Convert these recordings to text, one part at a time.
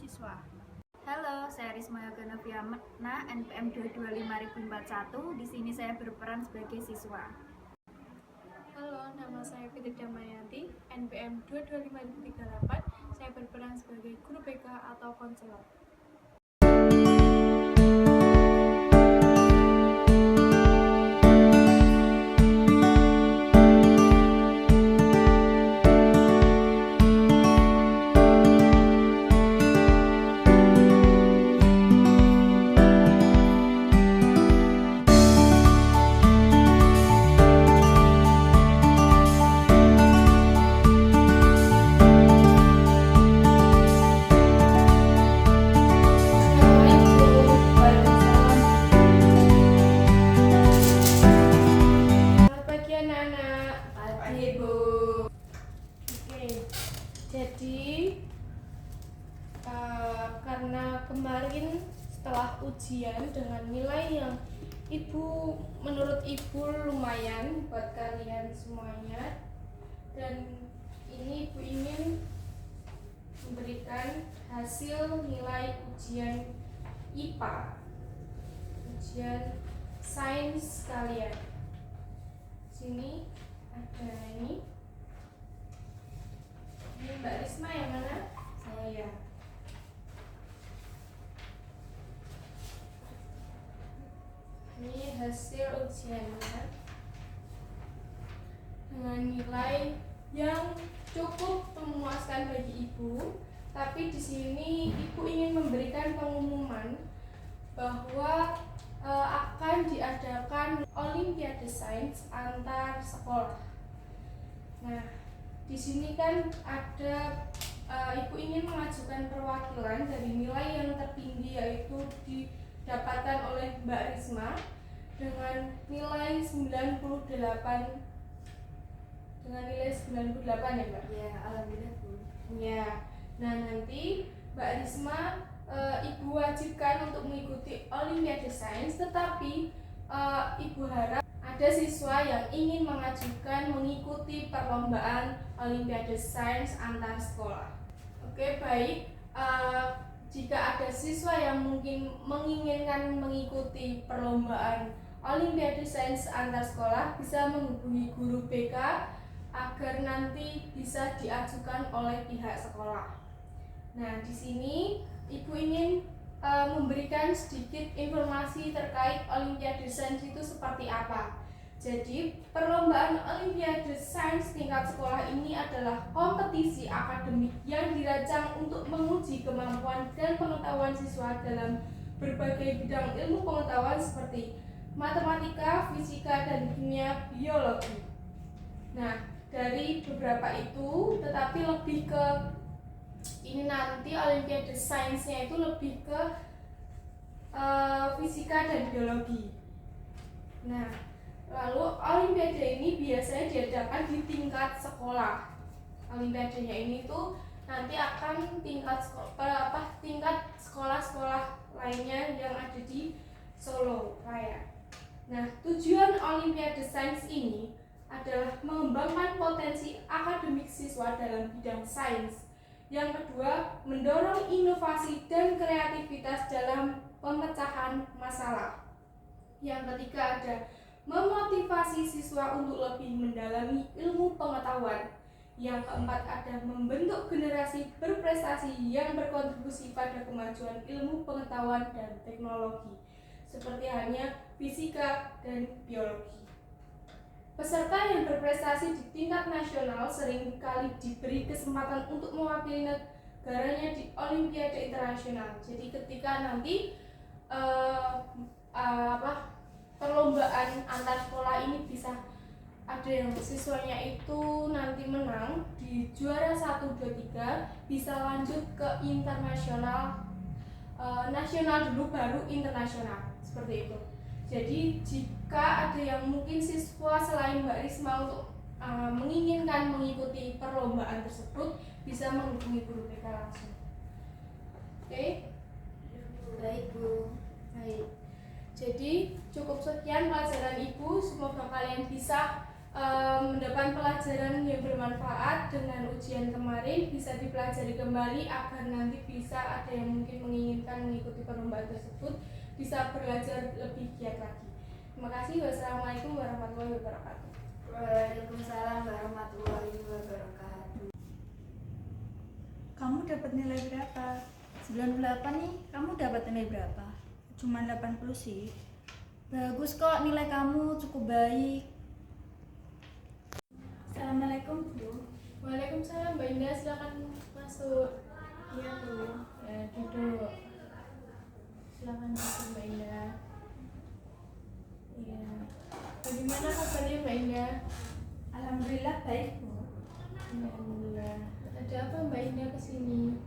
siswa. Halo, saya Risma Yoga Novia Metna, NPM 225.041. Di sini saya berperan sebagai siswa. Halo, nama saya Fitri Damayanti, NPM 225.038. Saya berperan sebagai guru BK atau konselor. Jadi karena kemarin setelah ujian dengan nilai yang menurut ibu lumayan buat kalian semuanya, dan ini ibu ingin memberikan hasil nilai ujian IPA, ujian sains kalian. Sini ada ini Mbak Risma yang mana? Saya. Ini hasil ujiannya dengan nilai yang cukup memuaskan bagi ibu. Tapi di sini ibu ingin memberikan pengumuman bahwa akan diadakan Olimpiade Sains antar sekolah. Nah, di sini kan ada ibu ingin mengajukan perwakilan dari nilai yang tertinggi, yaitu didapatkan oleh Mbak Risma dengan nilai 98. Dengan nilai 98 ya, Mbak? Ya, alhamdulillah Bu. Ya. Nah, nanti Mbak Risma ibu wajibkan untuk mengikuti Olimpiade Sains, tetapi ibu harap ada siswa yang ingin mengajukan mengikuti perlombaan Olimpiade Sains antar sekolah. Oke, baik. Jika ada siswa yang mungkin menginginkan mengikuti perlombaan Olimpiade Sains antar sekolah, bisa menghubungi guru BK agar nanti bisa diajukan oleh pihak sekolah. Nah, di sini ibu ingin memberikan sedikit informasi terkait Olimpiade Sains itu seperti apa. Jadi, perlombaan Olimpiade Sains tingkat sekolah ini adalah kompetisi akademik yang dirancang untuk menguji kemampuan dan pengetahuan siswa dalam berbagai bidang ilmu pengetahuan seperti matematika, fisika, dan kimia, biologi. Nah, dari beberapa itu, tetapi lebih ke ini nanti Olimpiade Sainsnya itu lebih ke fisika dan biologi. Nah, lalu Olimpiade ini biasanya diadakan di tingkat sekolah. Olimpiadenya ini tuh nanti akan tingkat sekolah-sekolah lainnya yang ada di Solo Raya. Nah, tujuan Olimpiade Sains ini adalah mengembangkan potensi akademik siswa dalam bidang sains. Yang kedua, mendorong inovasi dan kreativitas dalam pemecahan masalah. Yang ketiga ada memotivasi siswa untuk lebih mendalami ilmu pengetahuan. Yang keempat ada membentuk generasi berprestasi yang berkontribusi pada kemajuan ilmu pengetahuan dan teknologi, seperti halnya fisika dan biologi. Peserta yang berprestasi di tingkat nasional seringkali diberi kesempatan untuk mewakili negaranya di Olimpiade Internasional. Jadi ketika nanti perlombaan antar sekolah ini bisa ada yang siswanya itu nanti menang di juara 1, 2, 3, bisa lanjut ke internasional, nasional dulu baru internasional, seperti itu. Jadi jika ada yang mungkin siswa selain Mbak Risma untuk menginginkan mengikuti perlombaan tersebut, bisa menghubungi guru BK langsung. Oke? Baik Bu. Baik. Jadi cukup sekian pelajaran Ibu, semoga kalian bisa mendapat pelajaran yang bermanfaat dengan ujian kemarin bisa dipelajari kembali agar nanti bisa ada yang mungkin menginginkan mengikuti perlombaan tersebut bisa belajar lebih giat lagi. Terima kasih. Wassalamualaikum warahmatullahi wabarakatuh. Waalaikumsalam warahmatullahi wabarakatuh. Kamu dapat nilai berapa? 98 nih, kamu dapat nilai berapa? Cuma 80 sih. Bagus kok, nilai kamu cukup baik. Assalamualaikum Bu. Waalaikumsalam, Mbak Indah, silakan masuk. Iya Bu. Duduk. Silakan masuk, Mbak Indah. Iya. Bagaimana kabarnya, Mbak Indah? Alhamdulillah baik Bu. Alhamdulillah. Ada apa Mbak Indah kesini?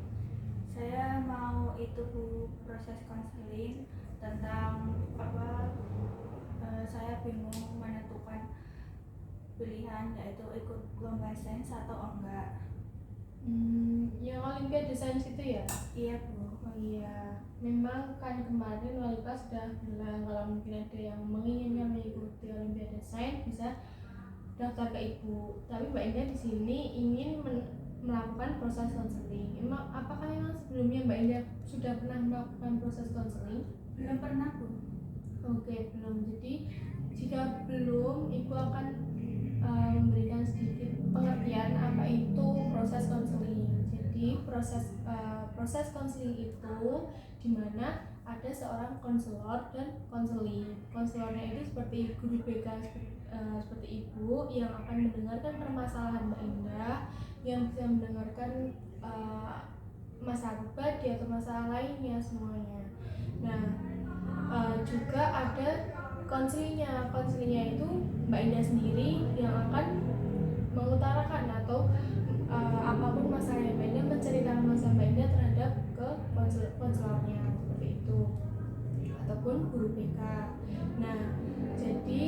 Saya mau itu Bu, proses konseling tentang saya bingung menentukan pilihan yaitu ikut lomba sains atau enggak. Yang Olimpiade Sains itu ya? Iya Bu. Oh iya, memang kan kemarin wali kelas sudah bilang kalau mungkin ada yang menginginkan mengikuti Olimpiade Sains bisa daftar ke Ibu. Tapi Mbak Indah di sini ingin melakukan proses konseling. Apakah memang sebelumnya Mbak Indah sudah pernah melakukan proses konseling? Belum pernah Bu. Oke, belum. Jadi jika belum, Ibu akan memberikan sedikit pengertian apa itu proses konseling. Jadi proses konseling itu dimana ada seorang konselor dan konseling. Konselornya itu seperti guru BK seperti Ibu yang akan mendengarkan permasalahan Mbak Indah, yang bisa mendengarkan masalah pribadi atau masalah lainnya semuanya. Nah, juga ada konselingnya. Konselingnya itu Mbak Indah sendiri yang akan mengutarakan atau apapun masalahnya Mbak Indah, menceritakan masalah Mbak Indah terhadap ke konselornya seperti itu, ataupun guru BK. Nah, jadi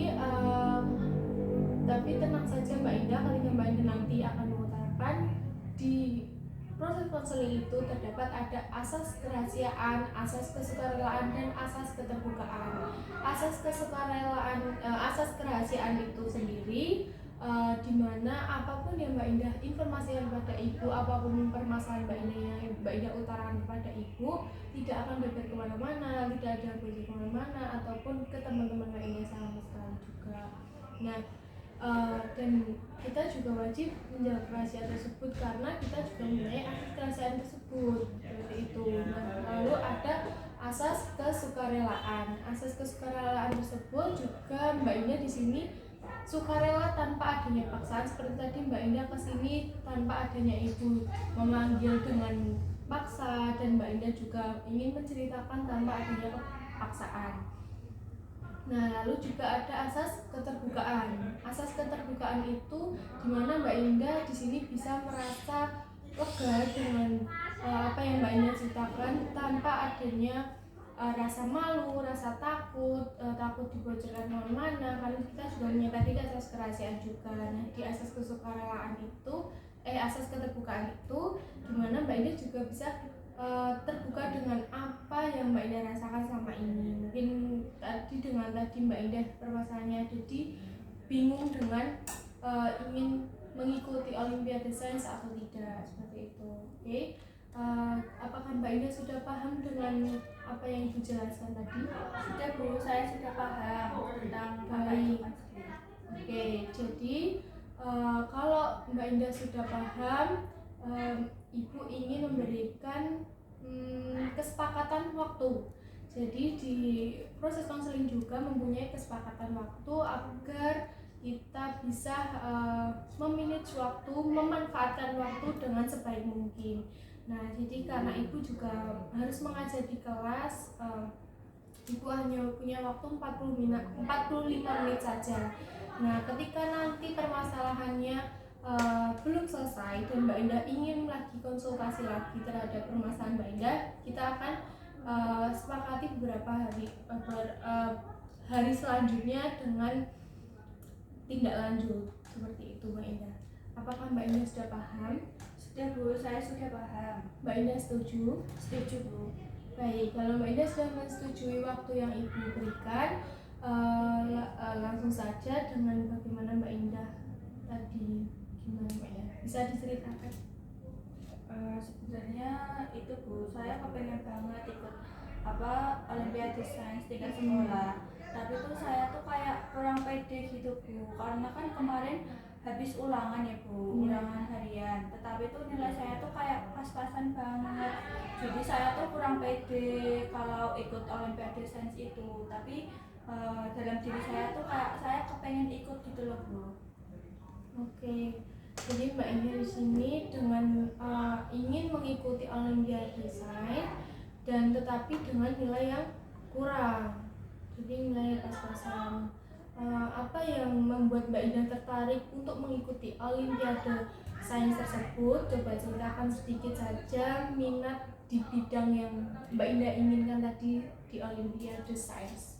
tapi tenang saja Mbak Indah, ketika Mbak Indah nanti akan mengutarakan di proses konseling itu terdapat ada asas kerahasiaan, asas kesukarelaan, dan asas keterbukaan. Asas kerahasiaan itu sendiri di mana apapun yang Mbak Indah informasikan kepada Ibu, apapun permasalahan Mbak Indah yang Mbak Indah utarakan kepada Ibu, tidak akan beredar kemana-mana, tidak ada bocor kemana-mana, ataupun ke teman-teman Mbak Indah sama sekali juga. Nah, dan kita juga wajib menjaga rahasia tersebut karena kita juga mempunyai asas kerahasiaan tersebut seperti itu. Nah, lalu ada asas kesukarelaan. Asas kesukarelaan tersebut juga Mbak Indah di sini sukarela tanpa adanya paksaan, seperti tadi Mbak Indah kesini tanpa adanya Ibu memanggil dengan paksa, dan Mbak Indah juga ingin menceritakan tanpa adanya paksaan. Nah, lalu juga ada asas keterbukaan. Asas keterbukaan itu dimana Mbak Indah di sini bisa merasa lega dengan apa yang Mbak Indah ceritakan tanpa adanya rasa malu, rasa takut, takut dibocorkan kemana-mana. Karena kita juga punya tadi asas kerahasiaan juga. Nah, di asas kesukarelaan itu, asas keterbukaan itu dimana Mbak Indah juga bisa terbuka dengan apa yang Mbak Indah rasakan selama ini. Mungkin dengan tadi Mbak Indah permasalahannya jadi bingung dengan ingin mengikuti Olimpiade Sains atau tidak, seperti itu. Oke. Apakah Mbak Indah sudah paham dengan apa yang Ibu jelaskan tadi? Sudah Bu, saya sudah paham tentang apa itu konseling. Oke, jadi kalau Mbak Indah sudah paham, Ibu ingin memberikan kesepakatan waktu. Jadi di proses konseling juga mempunyai kesepakatan waktu agar kita bisa memanage waktu, memanfaatkan waktu dengan sebaik mungkin. Nah, jadi karena Ibu juga harus mengajar di kelas, Ibu hanya punya waktu 45 menit saja. Nah, ketika nanti permasalahannya belum selesai dan Mbak Indah ingin lagi konsultasi lagi terhadap permasalahan Mbak Indah, kita akan sepakati beberapa hari selanjutnya dengan tindak lanjut seperti itu Mbak Indah. Apakah Mbak Indah sudah paham? Sudah Bu, saya sudah paham. Mbak Indah setuju? Setuju Bu. Baik, kalau Mbak Indah sudah menyetujui waktu yang Ibu berikan, Langsung saja dengan bagaimana Mbak Indah tadi, gimana Mbak Indah? Bisa diceritakan? Sebenarnya itu Bu, saya kepengen banget ikut Olimpiade Sains tingkat sekolah. Tapi tuh saya tuh kayak kurang pede gitu Bu, karena kan kemarin habis ulangan ya Bu, ulangan harian. Tetapi tuh nilai saya tuh kayak pas-pasan banget. Jadi saya tuh kurang pede kalau ikut Olimpiade Sains itu. Tapi dalam diri saya tuh kayak saya kepengen ikut gitu loh Bu. Oke, jadi Mbak Indah di sini dengan ingin mengikuti Olimpiade Sains dan tetapi dengan nilai yang kurang, jadi nilai pas-pasan. Apa yang membuat Mbak Indah tertarik untuk mengikuti Olimpiade Sains tersebut? Coba ceritakan sedikit saja minat di bidang yang Mbak Indah inginkan tadi di Olimpiade Sains.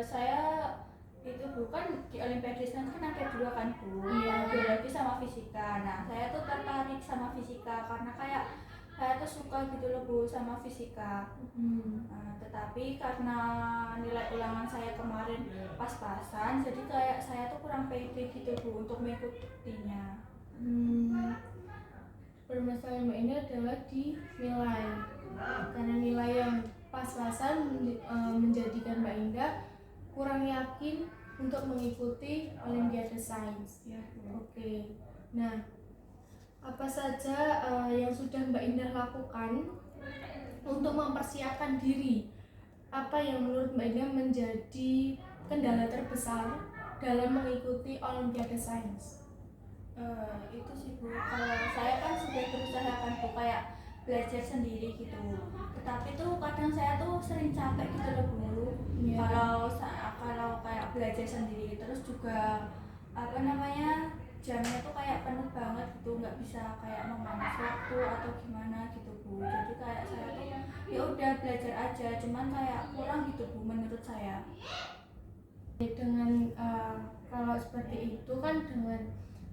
Saya itu bukan di Olimpiade Sains kan ada dua kan Bu, Iya. biologi sama fisika. Nah saya tuh tertarik sama fisika karena kayak saya tuh suka gitu loh Bu sama fisika. Tetapi karena nilai ulangan saya kemarin pas-pasan, jadi kayak saya tuh kurang pede gitu Bu untuk mengikutinya. Permasalahan Mbak Indah adalah di nilai, karena nilai yang pas-pasan menjadikan Mbak Indah kurang yakin untuk mengikuti Olimpiade Sains. Ya Bu. Oke, nah apa saja yang sudah Mbak Indah lakukan untuk mempersiapkan diri? Apa yang menurut Mbak Indah menjadi kendala terbesar dalam mengikuti Olimpiade Sains? Itu sih Bu, kalau saya kan sudah berusaha kan Bu kayak belajar sendiri gitu, tetapi tuh kadang saya tuh sering capek gitu loh Bu. Kalau kayak belajar sendiri, terus juga jamnya tuh kayak penuh banget gitu, nggak bisa kayak memanas waktu atau gimana gitu Bu. Jadi kayak saya tuh ya udah belajar aja, cuman kayak kurang gitu Bu menurut saya. Dengan kalau seperti itu kan dengan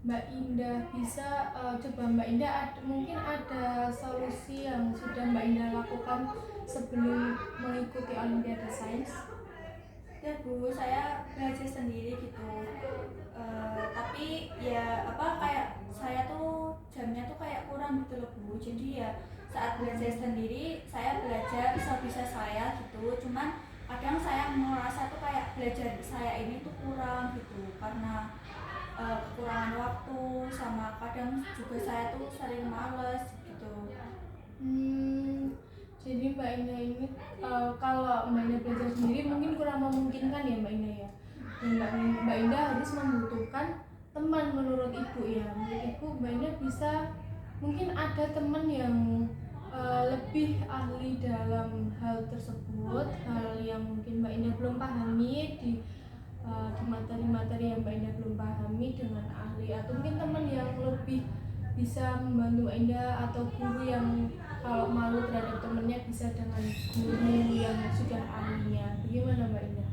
Mbak Indah bisa coba Mbak Indah mungkin ada solusi yang sudah Mbak Indah lakukan sebelum mengikuti Olimpiade Sains. Ya Bu, saya belajar sendiri gitu. Tapi ya kayak saya tuh jamnya tuh kayak kurang gitu loh Bu. Jadi ya saat belajar sendiri saya belajar bisa saya gitu. Cuman kadang saya merasa tuh kayak belajar saya ini tuh kurang gitu karena kekurangan waktu, sama kadang juga saya tuh sering males gitu. Jadi Mbak Indah ini kalau Mbak Indah belajar sendiri mungkin kurang memungkinkan ya Mbak Indah ya. Dan Mbak Indah harus membutuhkan teman menurut Ibu ya. Menurut Ibu Mbak Indah bisa mungkin ada teman yang lebih ahli dalam hal tersebut, hal yang mungkin Mbak Indah belum pahami di materi-materi yang Mbak Indah belum pahami dengan ahli, atau mungkin teman yang lebih bisa membantu Mbak Indah, atau guru yang kalau malu terhadap temannya bisa dengan guru yang sudah ahlinya. Bagaimana Mbak Indah?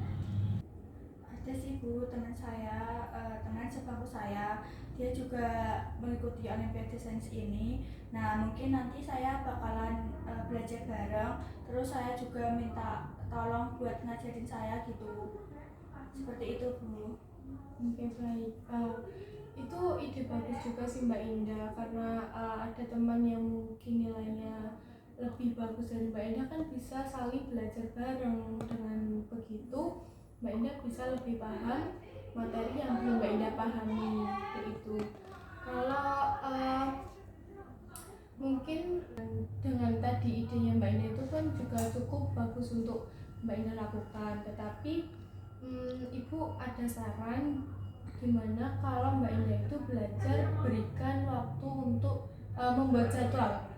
Ada sih Bu, teman saya, teman sebangku saya, dia juga mengikuti Olimpiade Sains ini. Nah mungkin nanti saya bakalan belajar bareng, terus saya juga minta tolong buat ngajarin saya gitu. Seperti itu Bu. Oke, baik. Itu ide bagus juga sih Mbak Indah, karena ada teman yang mungkin nilainya lebih bagus dari Mbak Indah kan bisa saling belajar bareng. Dengan begitu Mbak Indah bisa lebih paham materi yang belum Mbak Indah pahami. Itu kalau mungkin dengan tadi idenya Mbak Indah itu kan juga cukup bagus untuk Mbak Indah lakukan, tetapi Ibu ada saran gimana kalau Mbak Indah itu belajar berikan waktu untuk membuat jadwal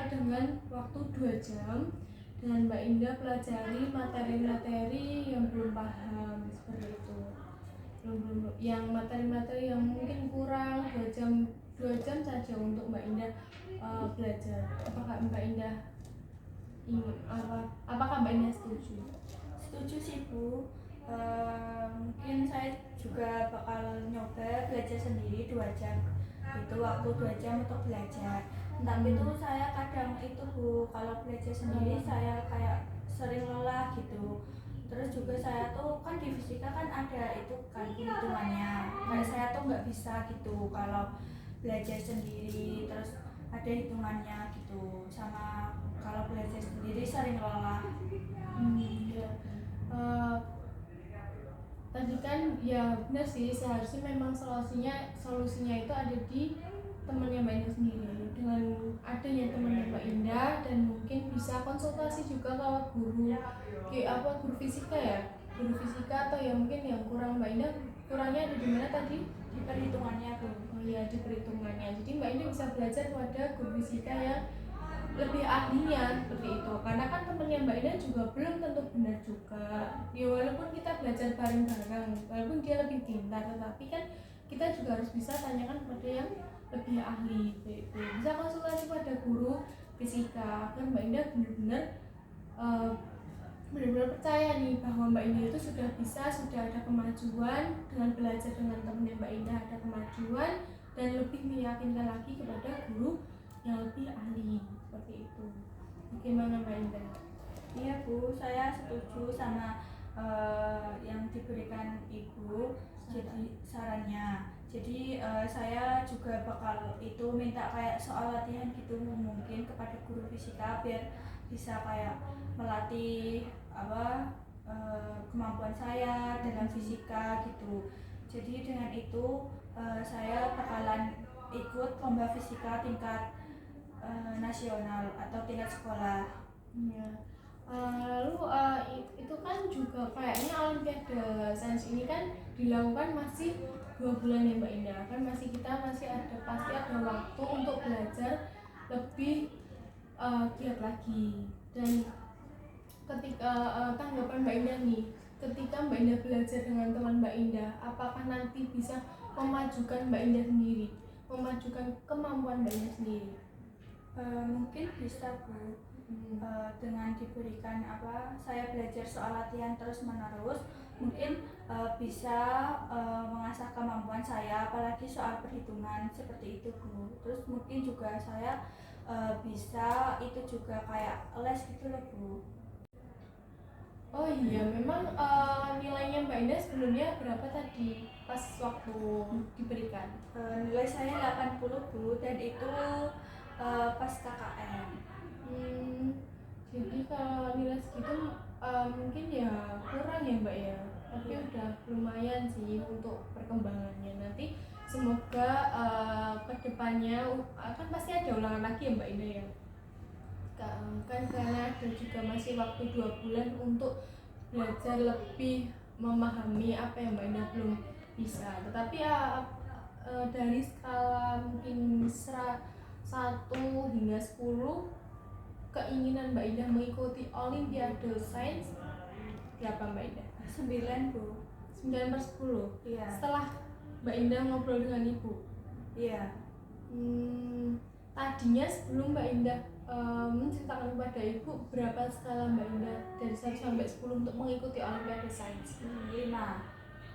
dengan waktu 2 jam, dan Mbak Indah pelajari materi-materi yang belum paham seperti itu, belum yang materi-materi yang mungkin kurang 2 jam saja untuk Mbak Indah belajar. Apakah Mbak Indah apakah Mbak Indah setuju? Setuju sih Bu. Mungkin saya juga bakal nyoba belajar sendiri 2 jam. Itu waktu 2 jam untuk belajar. Tapi itu saya kadang itu Bu, kalau belajar sendiri saya kayak sering lelah gitu. Terus juga saya tuh kan kan di fisika kan ada itu kan hitungannya. Kayak saya tuh nggak bisa gitu kalau belajar sendiri terus ada hitungannya gitu, sama kalau belajar sendiri sering lelah. Ya. Tadi kan ya benar sih, seharusnya memang solusinya itu ada di temannya Mbak Indah sendiri. Dengan adanya temannya Mbak Indah dan mungkin bisa konsultasi juga ke guru fisika ya, guru fisika, atau ya mungkin yang kurang Mbak Indah, kurangnya ada di mana tadi? Di perhitungannya Bu. Oh iya, di perhitungannya. Jadi Mbak Indah bisa belajar pada guru fisika yang lebih ahlinya seperti itu, karena kan temennya Mbak Indah juga belum tentu benar juga ya, walaupun kita belajar bareng-bareng, walaupun dia lebih pintar, tetapi kan kita juga harus bisa tanyakan kepada yang lebih ahli seperti itu. Bisa konsultasi pada guru fisika agar Mbak Indah benar-benar percaya nih bahwa Mbak Indah itu sudah ada kemajuan dengan belajar dengan temennya Mbak Indah, ada kemajuan dan lebih meyakinkan lagi kepada guru yang lebih ahli seperti itu. Bagaimana Mbak Indah? Iya Bu, saya setuju sama yang diberikan Ibu jadi sarannya. Jadi saya juga bakal itu minta kayak soal latihan gitu mungkin kepada guru fisika biar bisa kayak melatih kemampuan saya dalam fisika gitu. Jadi dengan itu saya bakalan ikut lomba fisika tingkat nasional atau tingkat sekolah. Ya. Lalu itu kan juga kayaknya Olimpiade Sains ini kan dilakukan masih 2 bulan ya Mbak Indah, kan pasti ada waktu untuk belajar lebih giat lagi. Dan ketika tanggapan Mbak Indah nih, ketika Mbak Indah belajar dengan teman Mbak Indah, apakah nanti bisa memajukan Mbak Indah sendiri, memajukan kemampuan Mbak Indah sendiri? Mungkin bisa Bu. Dengan diberikan saya belajar soal latihan terus menerus mungkin bisa mengasah kemampuan saya, apalagi soal perhitungan seperti itu Bu. Terus mungkin juga saya bisa itu juga kayak les gitu loh Bu. Oh iya, memang nilainya Mbak Indah sebelumnya berapa tadi pas waktu diberikan? Nilai saya 80 Bu, dan itu pas KKN. Jadi kalau nilai segitu mungkin ya kurang ya Mbak ya, tapi udah lumayan sih untuk perkembangannya. Nanti semoga kedepannya akan pasti ada ulangan lagi ya Mbak Indah ya, kan karena ada juga masih waktu 2 bulan untuk belajar lebih memahami apa yang Mbak Indah belum bisa. Tetapi ya dari skala mungkin 1 hingga 10, keinginan Mbak Indah mengikuti Olimpiade Sains berapa Mbak Indah? 9 Bu. 9/10. Iya. Setelah Mbak Indah ngobrol dengan Ibu. Iya. Tadinya sebelum Mbak Indah menceritakan kepada Ibu, berapa skala Mbak Indah dari 1 sampai 10 untuk mengikuti Olimpiade Sains? 5.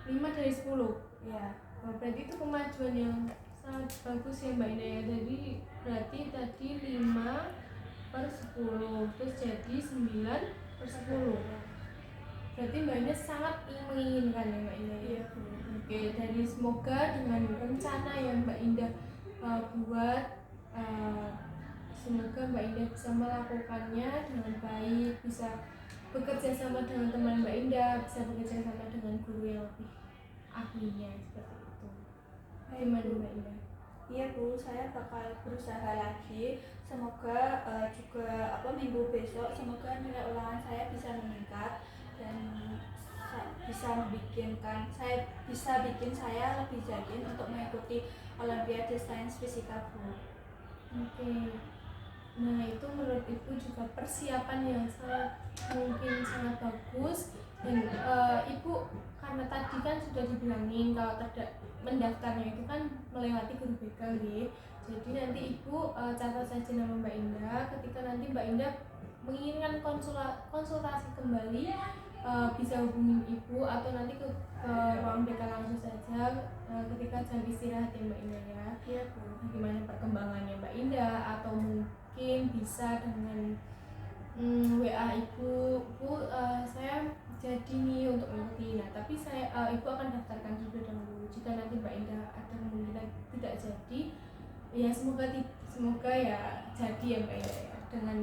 5 dari 10. Iya. Berarti itu kemajuan yang sangat bagus ya Mbak Indah ya. Jadi berarti tadi 5/10 terus jadi 9/10. Berarti Mbak Indah sangat menginginkan ya Mbak Indah. Iya. Oke, jadi semoga dengan rencana yang Mbak Indah buat, semoga Mbak Indah bisa melakukannya dengan baik, bisa bekerja sama dengan teman Mbak Indah, bisa bekerja sama dengan guru yang lebih ahlinya seperti itu. Gimana Mbak Indah? Iya Bu, saya bakal berusaha lagi. Semoga juga minggu besok semoga nilai ulangan saya bisa meningkat dan bisa bikin saya lebih yakin untuk mengikuti Olimpiade Sains Fisika Bu. Oke. Nah itu menurut Ibu juga persiapan yang sangat bagus. Dan Ibu karena tadi kan sudah dibilangin kalau mendaftarnya itu kan melewati guru BK nih. Jadi nanti Ibu catat saja nama Mbak Indah. Ketika nanti Mbak Indah menginginkan konsultasi kembali, bisa hubungin Ibu atau nanti ke ruang BK langsung saja ketika jam istirahat ya Mbak Indah ya. Iya Bu. Bagaimana perkembangannya Mbak Indah, atau mungkin bisa dengan WA Ibu, Bu saya jadi nih untuk mengikuti. Nah Ya semoga ya jadi ya Mbak Indah ya, dengan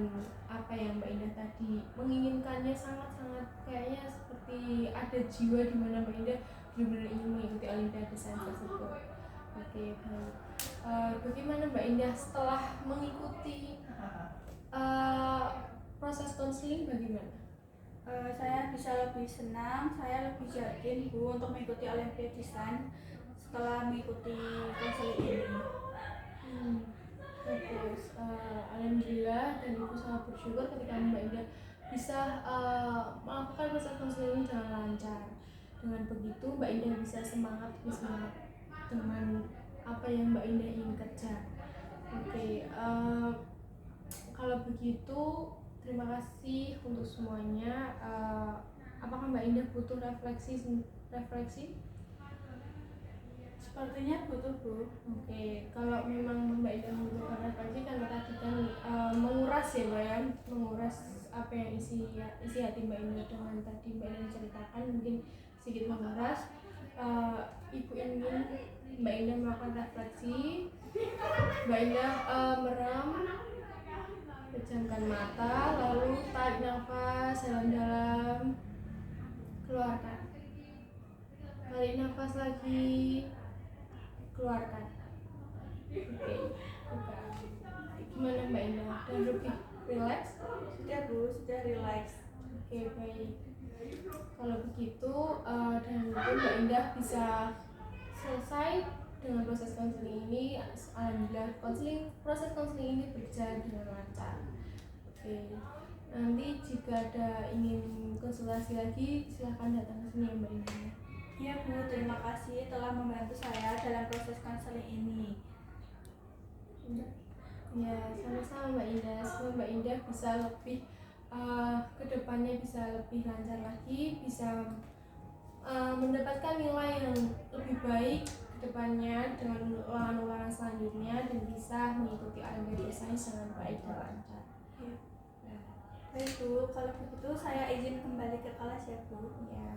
apa yang Mbak Indah tadi menginginkannya, sangat-sangat kayaknya seperti ada jiwa di mana Mbak Indah benar-benar ingin mengikuti Olimpiade Sains tersebut. Oke, baik. Bagaimana Mbak Indah setelah mengikuti proses konseling bagaimana? Saya bisa lebih senang, saya lebih yakin Bu untuk mengikuti Olimpiade Desain setelah mengikuti konseling ini. Terus alhamdulillah dan ibu sangat bersyukur ketika Mbak Indah bisa melakukan proses konseling ini dengan lancar. Dengan begitu Mbak Indah bisa semangat dengan apa yang Mbak Indah ingin kejar. Oke, kalau begitu terima kasih untuk semuanya. Apakah Mbak Indah butuh refleksi? Sepertinya butuh Bu. Oke, kalau memang Mbak Ida membutuhkan refleksi kan tadi kan menguras ya Mbak ya, menguras apa yang isi hati Mbak Ida dengan tadi Mbak Ida ceritakan, mungkin sedikit menguras. Ibu ingin Mbak Ida melakukan refleksi, Mbak Ida merem, pejamkan mata, lalu tarik nafas dalam-dalam, keluarkan, tarik nafas lagi, keluarkan. Oke, buka. Gimana Mbak Indah? Dan lebih relax? Sudah Bu, sudah relax. Oke, baik. Kalau begitu, dan mungkin Mbak Indah bisa selesai dengan proses konseling ini. Alhamdulillah, proses konseling ini berjalan dengan lancar. Oke, nanti jika ada ingin konsultasi lagi, silahkan datang ke sini ya Mbak Indah. Iya Bu, terima kasih telah membantu saya dalam proses konseling ini. Ya, sama-sama Mbak Indah. Semoga Mbak Indah bisa lebih kedepannya bisa lebih lancar lagi, bisa mendapatkan nilai yang lebih baik kedepannya dengan ulangan-ulangan selanjutnya, dan bisa mengikuti Olimpiade Sains dengan baik dan lancar. Ya. Baik Bu, kalau begitu saya izin kembali ke kelas ya Bu. Ya.